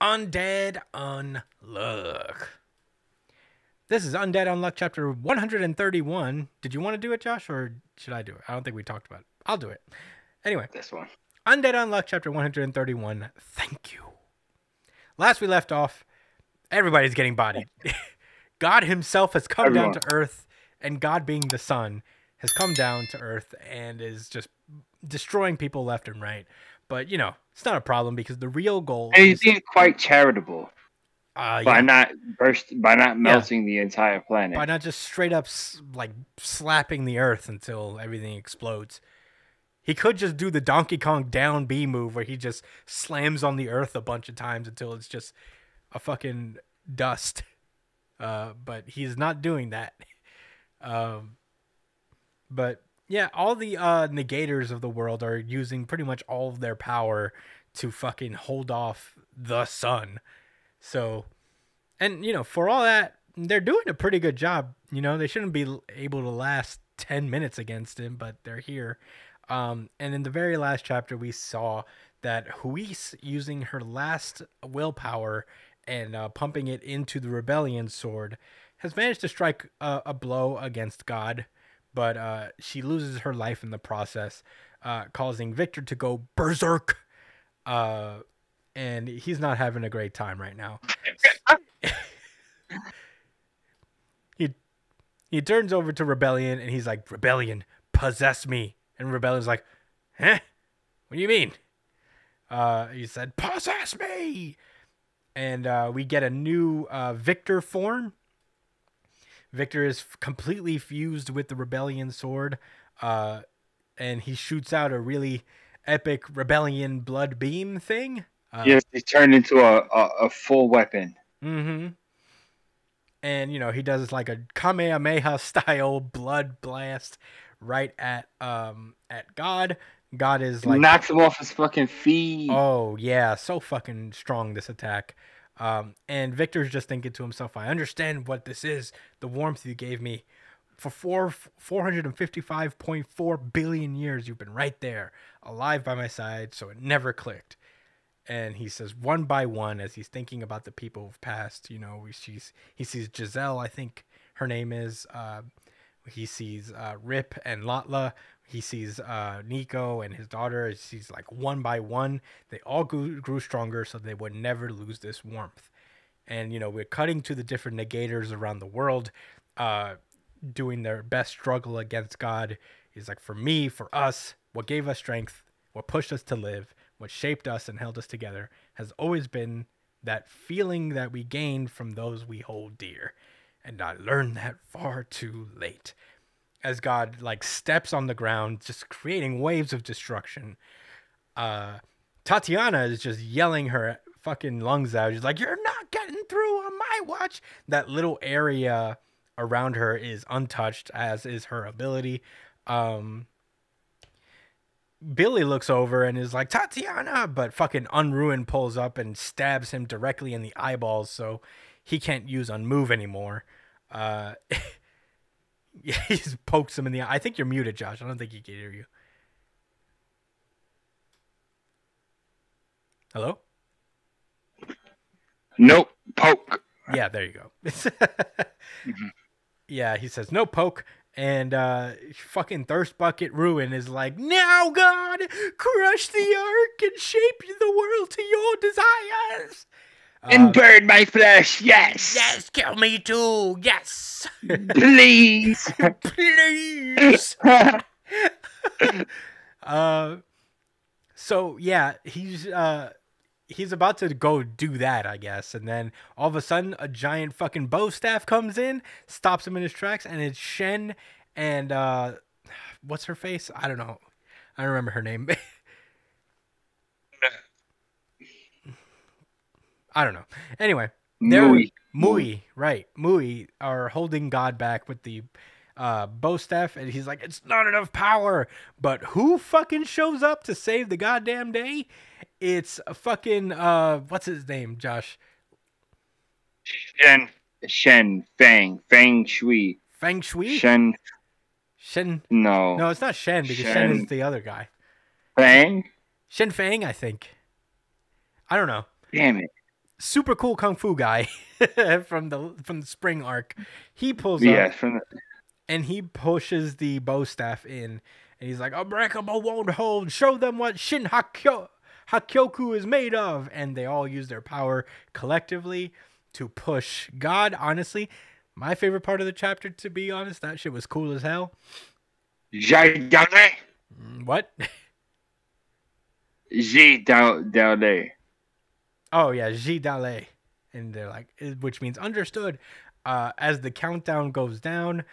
Undead Unluck. This is Undead Unluck chapter 131. Did you want to do it, Josh, or should I do it? I don't think we talked about it. I'll do it. Anyway, This one. Undead Unluck chapter 131. Thank you. Last we left off, everybody's getting bodied. God himself has come down to Earth, and God being the sun has come down to Earth and is just destroying people left and right. But, you know, it's not a problem because the real goal And he's being quite charitable by not melting the entire planet. By not just straight up like slapping the Earth until everything explodes. He could just do the Donkey Kong down B move where he just slams on the Earth a bunch of times until it's just a fucking dust. But he's not doing that. But yeah, all the negators of the world are using pretty much all of their power to fucking hold off the sun. So, and you know, for all that, they're doing a pretty good job. You know, they shouldn't be able to last 10 minutes against him, but they're here. And in the very last chapter, we saw that Huis, using her last willpower and pumping it into the rebellion sword, has managed to strike a blow against God, but she loses her life in the process, causing Victor to go berserk. And he's not having a great time right now. He turns over to Rebellion and he's like, "Rebellion, possess me." And Rebellion's like, "Huh? What do you mean?" He said, "Possess me." And we get a new Victor form. Victor is completely fused with the Rebellion sword. And he shoots out a really epic Rebellion blood beam thing. Yes, he turned into a full weapon. Mm-hmm. And, you know, he does like a Kamehameha style blood blast right at God. God is like... knocks him off his fucking feet. Oh, yeah. So fucking strong, this attack. And Victor's just thinking to himself, I understand what this is. The warmth you gave me. For 455.4 billion years, you've been right there, alive by my side, so it never clicked. And he says, one by one, as he's thinking about the people who've passed, you know, he sees Giselle, I think her name is. He sees Rip and Latla. He sees Nico and his daughter. He sees like one by one. They all grew stronger so they would never lose this warmth. And, you know, we're cutting to the different negators around the world, doing their best struggle against God. He's like, for me, for us, what gave us strength, what pushed us to live, what shaped us and held us together has always been that feeling that we gained from those we hold dear. And I learned that far too late. As God like steps on the ground, just creating waves of destruction. Tatiana is just yelling her fucking lungs out. She's like, "You're not getting through on my watch." That little area around her is untouched, as is her ability. Billy looks over and is like, "Tatiana," but fucking Unruined pulls up and stabs him directly in the eyeballs, so he can't use Unmove anymore. Yeah, he just pokes him in the eye. I think you're muted, Josh. I don't think he can hear you. Hello? Nope. Poke. Yeah, there you go. Yeah, he says, "No poke." And fucking Thirst Bucket Ruin is like, "Now, God, crush the ark and shape the world to your desires. And burn my flesh, yes. Yes, kill me too, yes. Please. Please." So, yeah, he's about to go do that, I guess. And then all of a sudden, a giant fucking bow staff comes in, stops him in his tracks, and it's Shen and, what's her face? I don't know. I don't remember her name. I don't know. Anyway, Mui, right. Mui are holding God back with the bow staff, and he's like, "It's not enough power." But who fucking shows up to save the goddamn day? It's a fucking what's his name, Josh? Shen Fang Shui. Feng Shui? Shen. No, it's not Shen, because Shen is the other guy. Fang? Shen Fang, I think. I don't know. Damn it. super cool kung fu guy from the spring arc. He pulls Yeah, up and he pushes the bow staff in, and he's like, "Unbreakable won't hold. Show them what Hakyoku is made of." And they all use their power collectively to push God. Honestly, my favorite part of the chapter, to be honest, that shit was cool as hell. What? Ji. Oh yeah, Ji Dale, and they're like, which means understood. As the countdown goes down,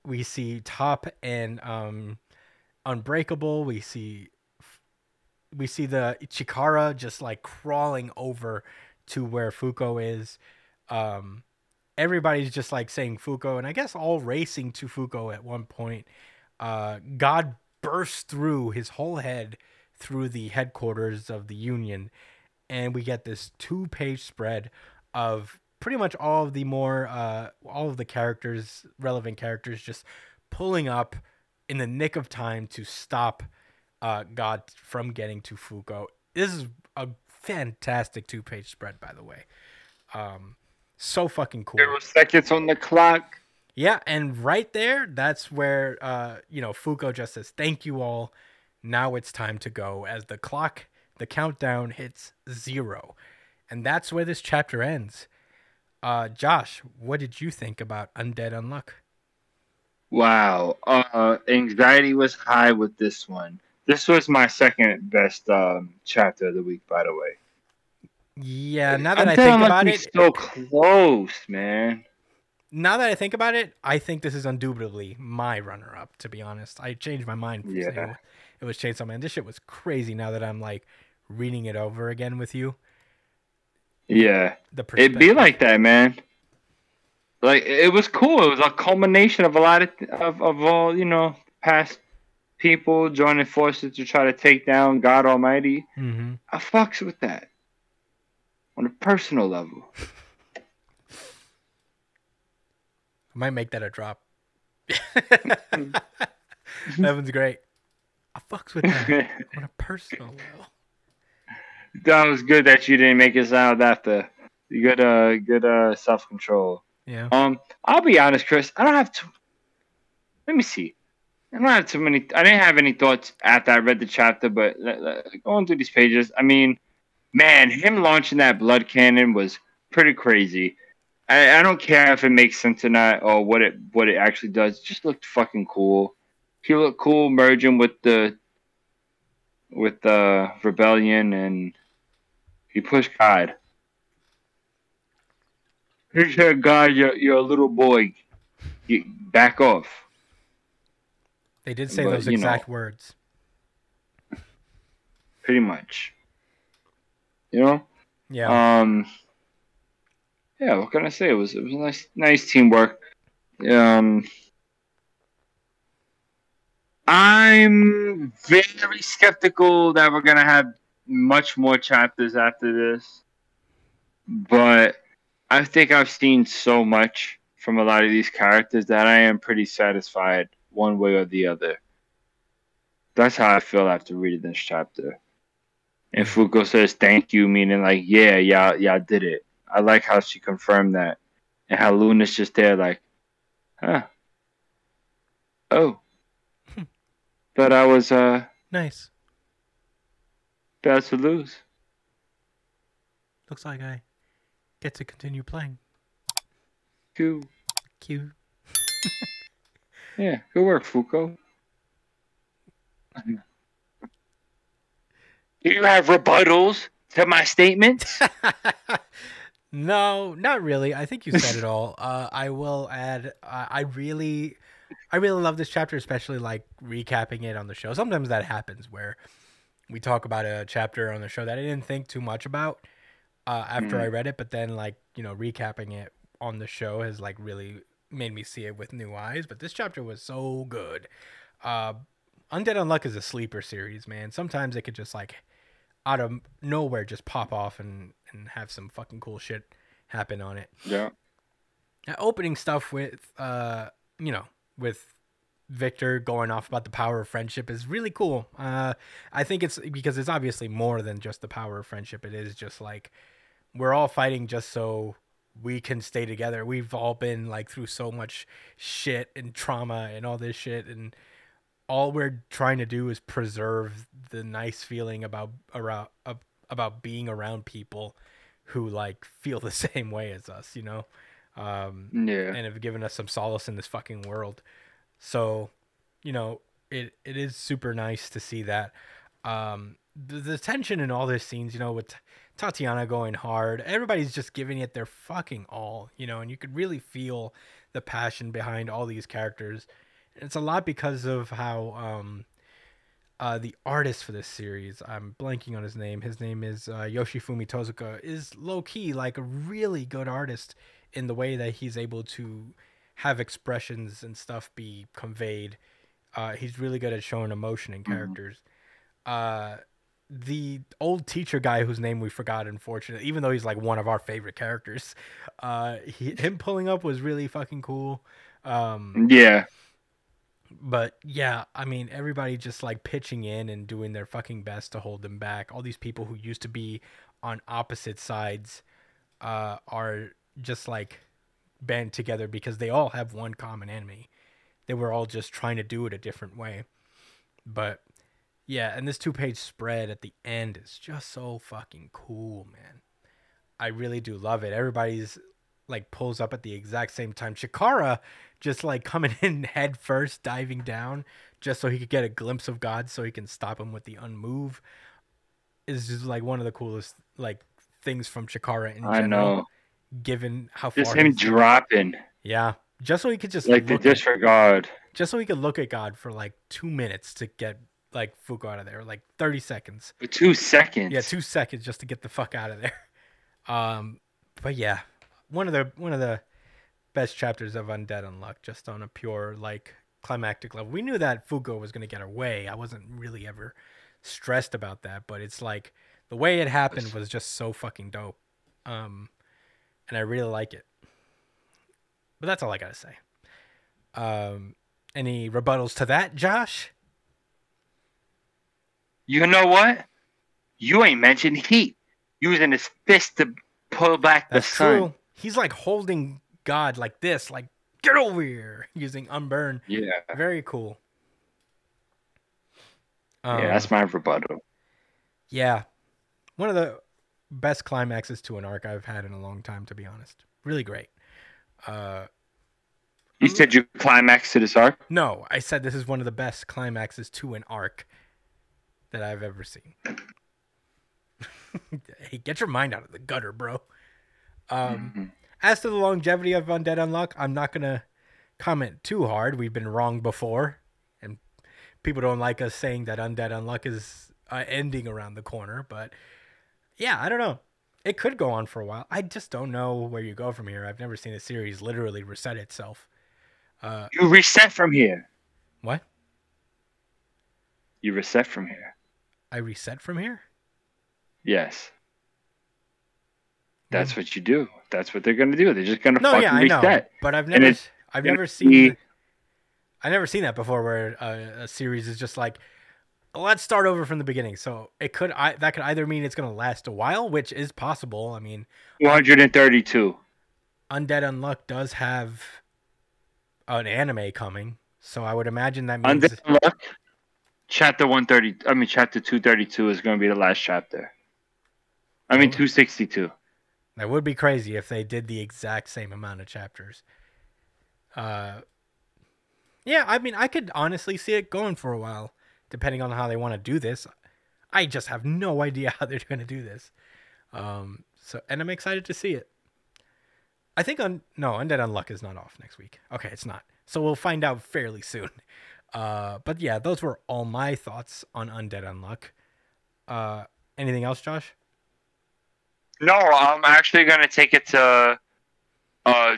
we see Top and Unbreakable. We see the Chikara just like crawling over to where Fuko is. Everybody's just like saying Fuko, and I guess all racing to Fuko at one point. God bursts through his whole head through the headquarters of the Union, and we get this 2-page spread of pretty much all of the relevant characters, just pulling up in the nick of time to stop God from getting to Fuko. This is a fantastic 2-page spread, by the way. So fucking cool. 0 seconds on the clock. Yeah, and right there, that's where Fuko just says, "Thank you all. Now it's time to go," as the countdown hits 0. And that's where this chapter ends. Josh, what did you think about Undead Unluck? Wow. Anxiety was high with this one. This was my second best chapter of the week, by the way. Yeah, now that I think about it, so close, man. Now that I think about it, I think this is indubitably my runner-up, to be honest. I changed my mind. Yeah. It was Chainsaw Man. This shit was crazy now that I'm like reading it over again with you. Yeah. It'd be like that, man. Like, it was cool. It was a culmination of a lot of all, past people joining forces to try to take down God Almighty. Mm-hmm. I fucks with that on a personal level. I might make that a drop. That one's great. I fucks with that on a personal level. That was good that you didn't make it sound after. Good self-control. Yeah. I'll be honest, Chris. I don't have to. Let me see. I don't have too many. I didn't have any thoughts after I read the chapter, but going through these pages, I mean, man, him launching that blood cannon was pretty crazy. I don't care if it makes sense or not, or what it actually does. It just looked fucking cool. He looked cool merging with the rebellion, and he pushed God. He said, "God, you're a little boy. You back off." They did say those exact words. Pretty much. Yeah. Yeah, what can I say? It was nice teamwork. I'm very skeptical that we're gonna have much more chapters after this, but I think I've seen so much from a lot of these characters that I am pretty satisfied one way or the other. That's how I feel after reading this chapter. And Fuko says thank you, meaning like, yeah, y'all did it. I like how she confirmed that. And how Luna's just there like, huh. Oh. But I was nice. Bad to lose. Looks like I get to continue playing. Q. Yeah, good work, Fuko. Do you have rebuttals to my statements? No, not really. I think you said it all. I will add, I really love this chapter, especially like recapping it on the show. Sometimes that happens where we talk about a chapter on the show that I didn't think too much about after I read it, but then like, recapping it on the show has like really made me see it with new eyes. But this chapter was so good. Undead Unluck is a sleeper series, man. Sometimes it could just like out of nowhere just pop off and have some fucking cool shit happen on it. Yeah. Now, opening stuff with with Victor going off about the power of friendship is really cool. I think it's because it's obviously more than just the power of friendship. It is just like we're all fighting just so we can stay together. We've all been like through so much shit and trauma and all this shit, and all we're trying to do is preserve the nice feeling about being around people who like feel the same way as us, Yeah. and have given us some solace in this fucking world. So, it is super nice to see that. The tension in all these scenes, with Tatiana going hard, everybody's just giving it their fucking all, and you could really feel the passion behind all these characters. It's a lot because of how the artist for this series, I'm blanking on his name. His name is Yoshifumi Tozuka, is low key like a really good artist in the way that he's able to have expressions and stuff be conveyed. He's really good at showing emotion in characters. The old teacher guy whose name we forgot, unfortunately, even though he's like one of our favorite characters, him pulling up was really fucking cool. Yeah. But yeah, I mean, everybody just like pitching in and doing their fucking best to hold them back. All these people who used to be on opposite sides are just like band together because they all have one common enemy. They were all just trying to do it a different way. But yeah, and this 2-page spread at the end is just so fucking cool, man. I really do love it. Everybody's like pulls up at the exact same time. Chikara just like coming in head first, diving down just so he could get a glimpse of God so he can stop him with the unmove is just like one of the coolest like things from Chikara in general. I know. Given how Just far him dropping. Yeah. Just so he could just like the disregard. Just so he could look at God for like 2 minutes to get like Fuko out of there, like 30 seconds. For 2 seconds. Yeah, 2 seconds just to get the fuck out of there. But yeah, one of the best chapters of Undead Unluck, just on a pure like climactic level. We knew that Fuko was gonna get away. I wasn't really ever stressed about that, but it's like the way it happened was just so fucking dope. And I really like it. But that's all I gotta say. Any rebuttals to that, Josh? You know what? You ain't mentioned heat. Using his fist to pull back the sun. True. He's like holding God like this, like, get over here, using Unburn. Yeah. Very cool. Yeah, that's my rebuttal. Yeah. One of the best climaxes to an arc I've had in a long time, to be honest. Really great. You said you climaxed to this arc? No, I said this is one of the best climaxes to an arc that I've ever seen. Hey, get your mind out of the gutter, bro. As to the longevity of Undead Unluck, I'm not going to comment too hard. We've been wrong before, and people don't like us saying that Undead Unluck is ending around the corner, but yeah, I don't know. It could go on for a while. I just don't know where you go from here. I've never seen a series literally reset itself. You reset from here. What? You reset from here. I reset from here? Yes. That's what you do. That's what they're gonna do. They're just gonna fucking reset. Know, but I've never seen that before, where a series is just like, let's start over from the beginning. So that could either mean it's gonna last a while, which is possible. I mean, 232. Undead Unluck does have an anime coming, so I would imagine that means Undead Unluck, chapter 232 is gonna be the last chapter. 262. That would be crazy if they did the exact same amount of chapters. Yeah, I mean, I could honestly see it going for a while, depending on how they want to do this. I just have no idea how they're going to do this. And I'm excited to see it. I think Undead Unluck is not off next week. Okay, it's not. So we'll find out fairly soon. But yeah, those were all my thoughts on Undead Unluck. Anything else, Josh? No, I'm actually going to take it to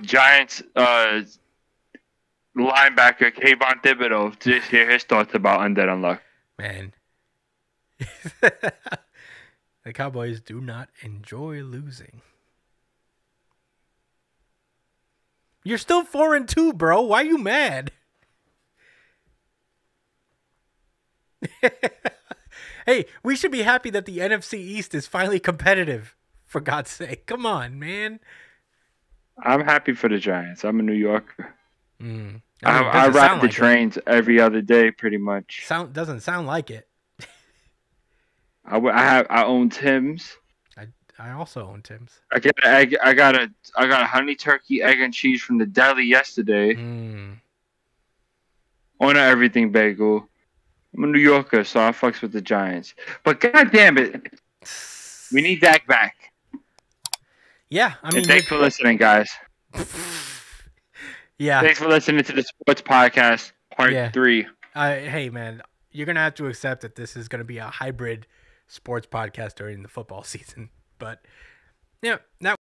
Giants linebacker Kayvon Thibodeau to hear his thoughts about Undead Unluck. Man. The Cowboys do not enjoy losing. You're still 4-2, bro. Why are you mad? Hey, we should be happy that the NFC East is finally competitive. For God's sake, come on, man. I'm happy for the Giants. I'm a New Yorker. I mean, I doesn't ride sound the like it. trains every other day, pretty much. Doesn't sound like it. I own Tim's. I also own Tim's. I got a honey turkey, egg and cheese from the deli yesterday. On a everything bagel. I'm a New Yorker, so I fucks with the Giants. But god damn it, we need Dak back. Yeah, I mean, and thanks for listening, guys. Yeah. Thanks for listening to the Sports Podcast Part 3. Hey, man, you're gonna have to accept that this is gonna be a hybrid sports podcast during the football season. But yeah, that